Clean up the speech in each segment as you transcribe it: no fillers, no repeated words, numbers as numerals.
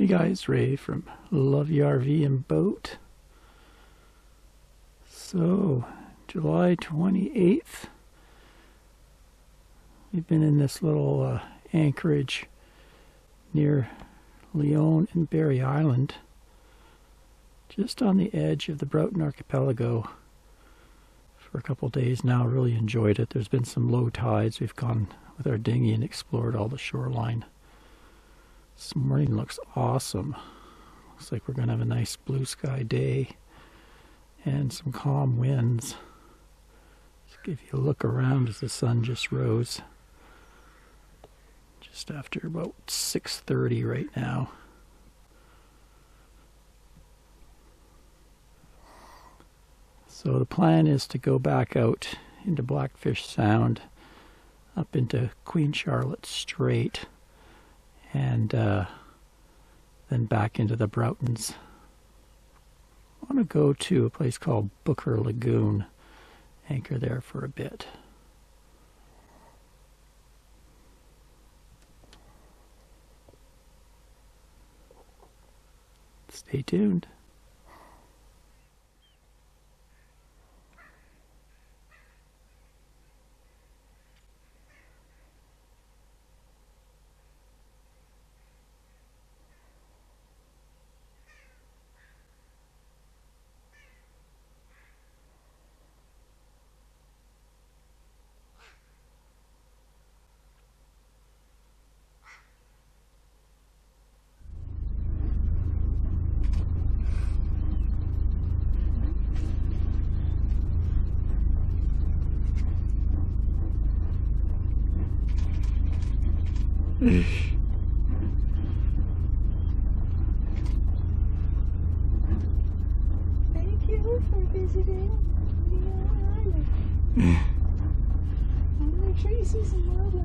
Hey guys, Ray from Love Your RV and Boat. So, July 28th, we've been in this little Anchorage near Leone and Berry Island, just on the edge of the Broughton Archipelago for a couple days now. Really enjoyed it. There's been some low tides. We've gone with our dinghy and explored all the shoreline. This morning looks awesome. Looks like we're going to have a nice blue sky day and some calm winds. Just give you a look around as the sun just rose. Just after about 6:30 right now. So the plan is to go back out into Blackfish Sound, up into Queen Charlotte Strait, and then back into the Broughtons. I want to go to a place called Booker Lagoon, anchor there for a bit. Stay tuned. Thank you for visiting Leone Island. I'll make sure you see some wildlife.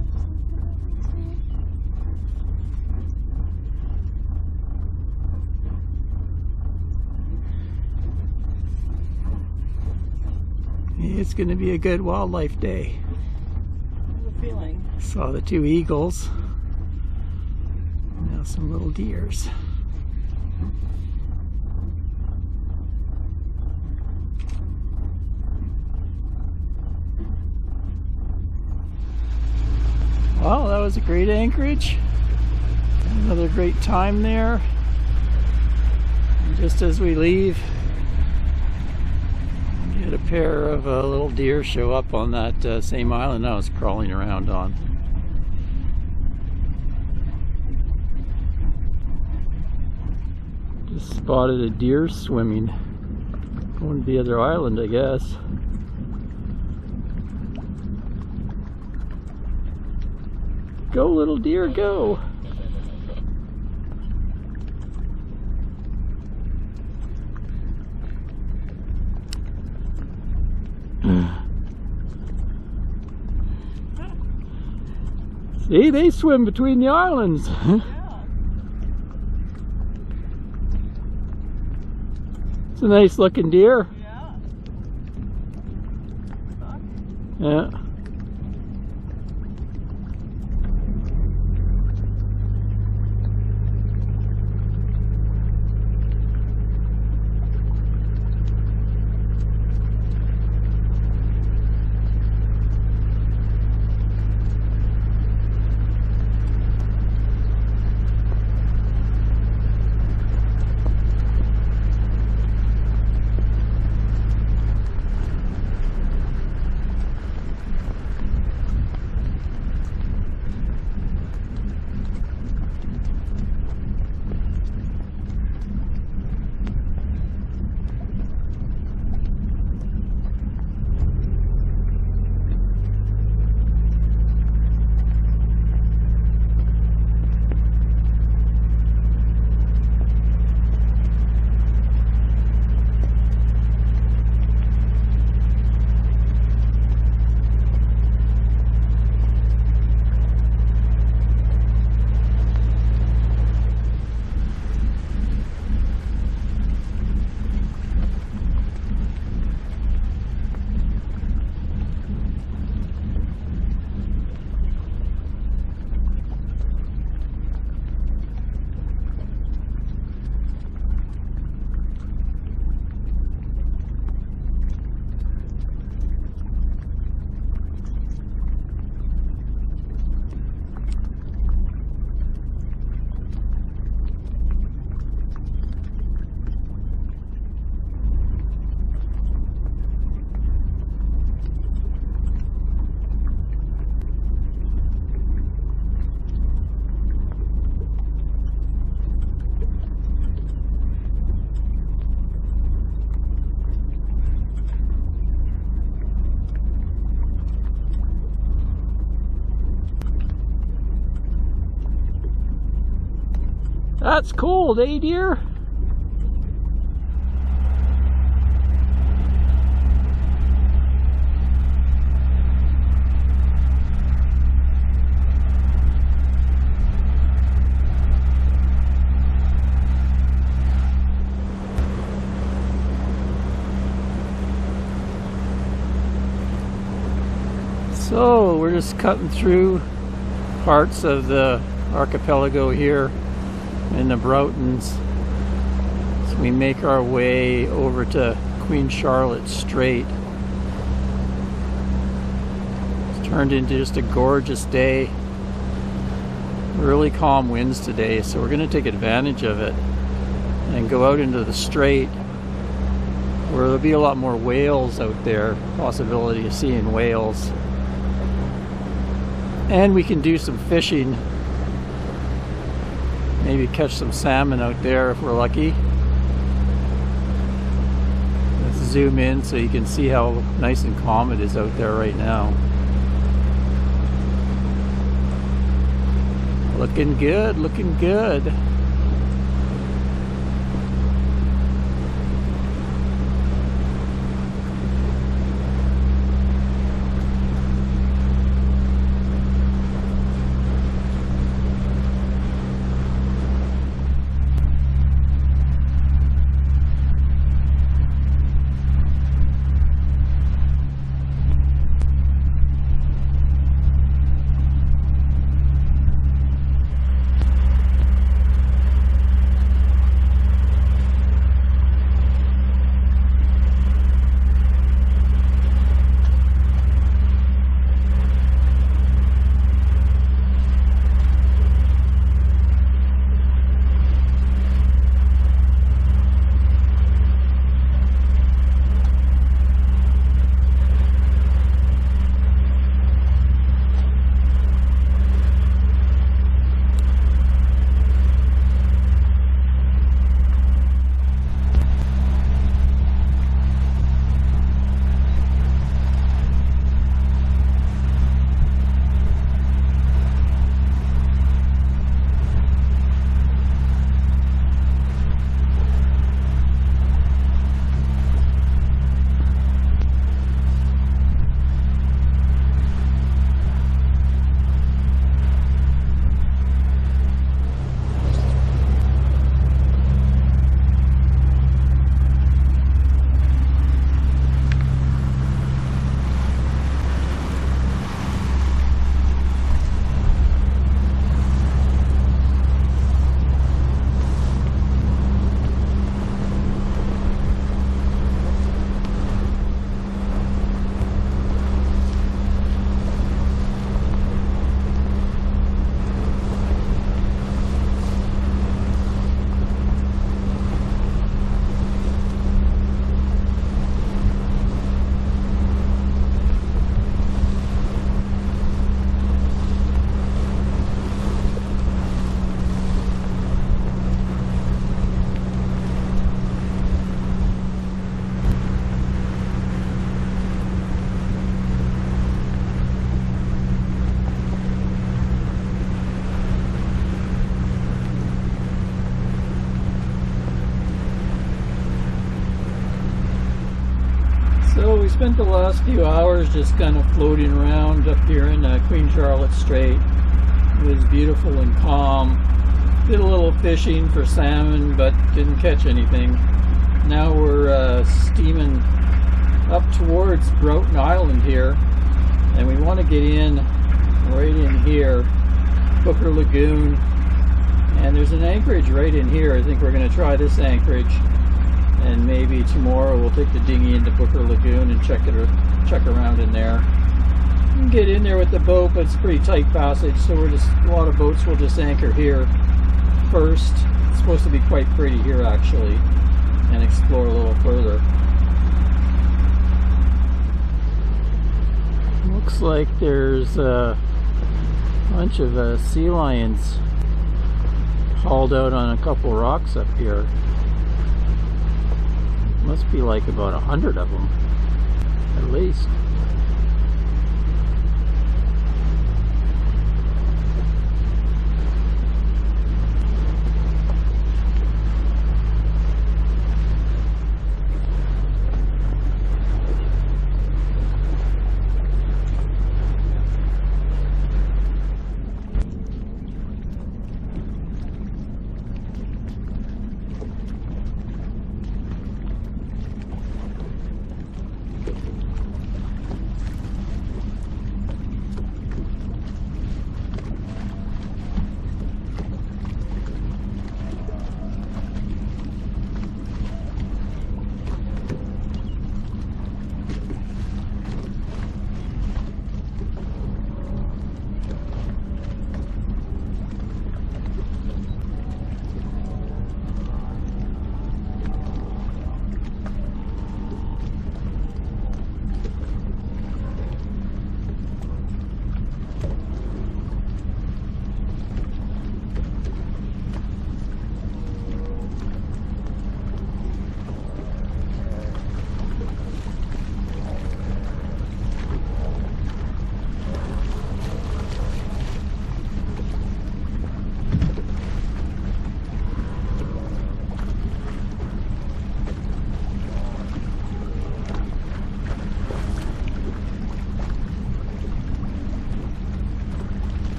It's going to be a good wildlife day. I have a feeling. Saw the two eagles. Now some little deers. Well, that was a great anchorage. Another great time there. And just as we leave, we had a pair of little deer show up on that same island I was crawling around on. Just spotted a deer swimming. Going to the other island, I guess. Go, little deer, go! See, they swim between the islands. It's a nice looking deer. Yeah. That's cold, eh, dear? So we're just cutting through parts of the archipelago here in the Broughtons. So we make our way over to Queen Charlotte Strait. It's turned into just a gorgeous day. Really calm winds today, so we're going to take advantage of it and go out into the strait where there'll be a lot more whales out there, possibility of seeing whales. And we can do some fishing. Maybe catch some salmon out there if we're lucky. Let's zoom in so you can see how nice and calm it is out there right now. Looking good, looking good. So we spent the last few hours just kind of floating around up here in Queen Charlotte Strait. It was beautiful and calm. Did a little fishing for salmon, but didn't catch anything. Now we're steaming up towards Broughton Island here, and we want to get in right in here, Booker Lagoon, and there's an anchorage right in here. I think we're going to try this anchorage, and maybe tomorrow we'll take the dinghy into Booker Lagoon and check around in there. You can get in there with the boat, but it's a pretty tight passage, so a lot of boats will just anchor here first. It's supposed to be quite pretty here actually, and explore a little further. Looks like there's a bunch of sea lions hauled out on a couple rocks up here. Must be like about 100 of them, at least.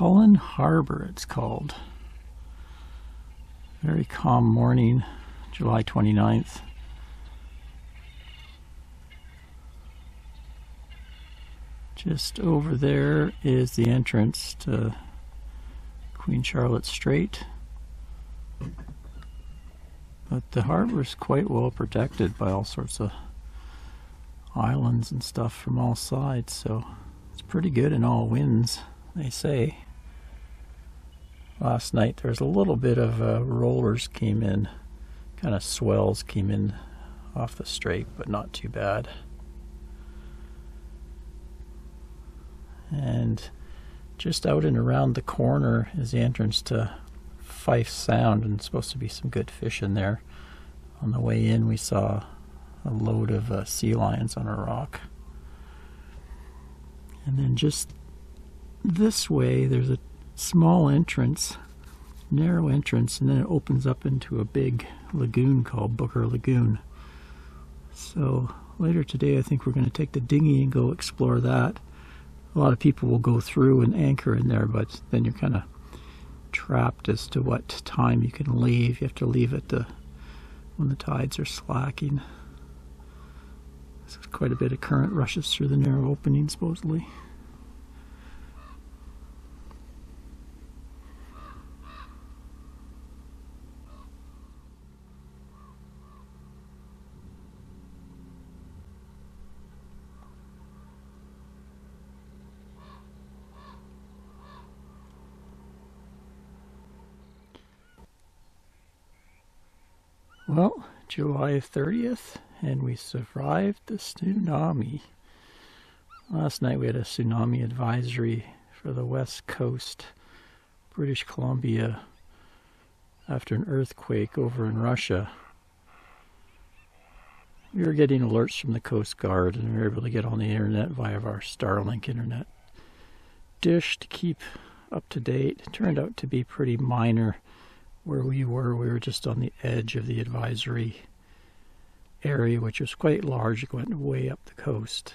Cullen Harbor, it's called. Very calm morning, July 29th. Just over there is the entrance to Queen Charlotte Strait. But the harbor is quite well protected by all sorts of islands and stuff from all sides, so it's pretty good in all winds, they say. Last night there was a little bit of rollers came in, kind of swells came in off the strait, but not too bad. And just out and around the corner is the entrance to Fife Sound, and supposed to be some good fish in there. On the way in we saw a load of sea lions on a rock. And then just this way there's a small entrance, narrow entrance, and then it opens up into a big lagoon called Booker Lagoon. So later today I think we're going to take the dinghy and go explore that. A lot of people will go through and anchor in there, but then you're kind of trapped as to what time you can leave. You have to leave at when the tides are slacking. So quite a bit of current rushes through the narrow opening, supposedly. Well, July 30th, and we survived the tsunami. Last night we had a tsunami advisory for the west coast, British Columbia, after an earthquake over in Russia. We were getting alerts from the Coast Guard, and we were able to get on the internet via our Starlink internet dish to keep up to date. It turned out to be pretty minor. Where we were just on the edge of the advisory area, which was quite large. It went way up the coast.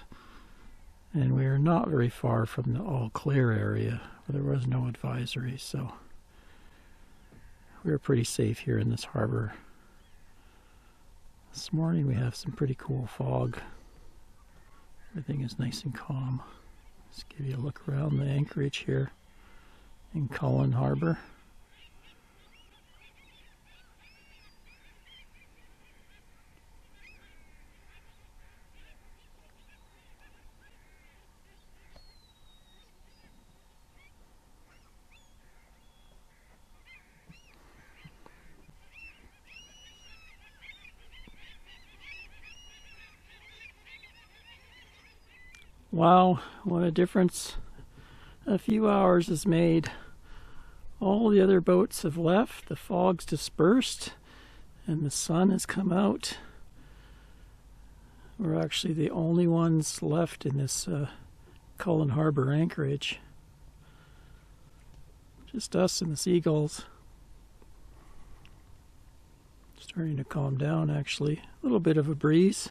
And we were not very far from the all clear area, where there was no advisory, so we were pretty safe here in this harbor. This morning we have some pretty cool fog. Everything is nice and calm. Let's give you a look around the anchorage here in Cullen Harbor. Wow, what a difference a few hours has made. All the other boats have left, the fog's dispersed, and the sun has come out. We're actually the only ones left in this Cullen Harbor anchorage. Just us and the seagulls. Starting to calm down, actually. A little bit of a breeze.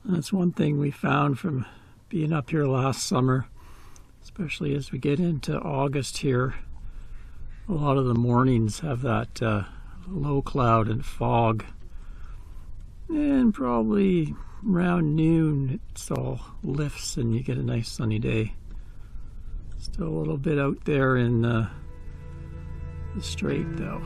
That's one thing we found from being up here last summer, especially as we get into August here. A lot of the mornings have that low cloud and fog, and probably around noon it all lifts and you get a nice sunny day. Still a little bit out there in the strait though.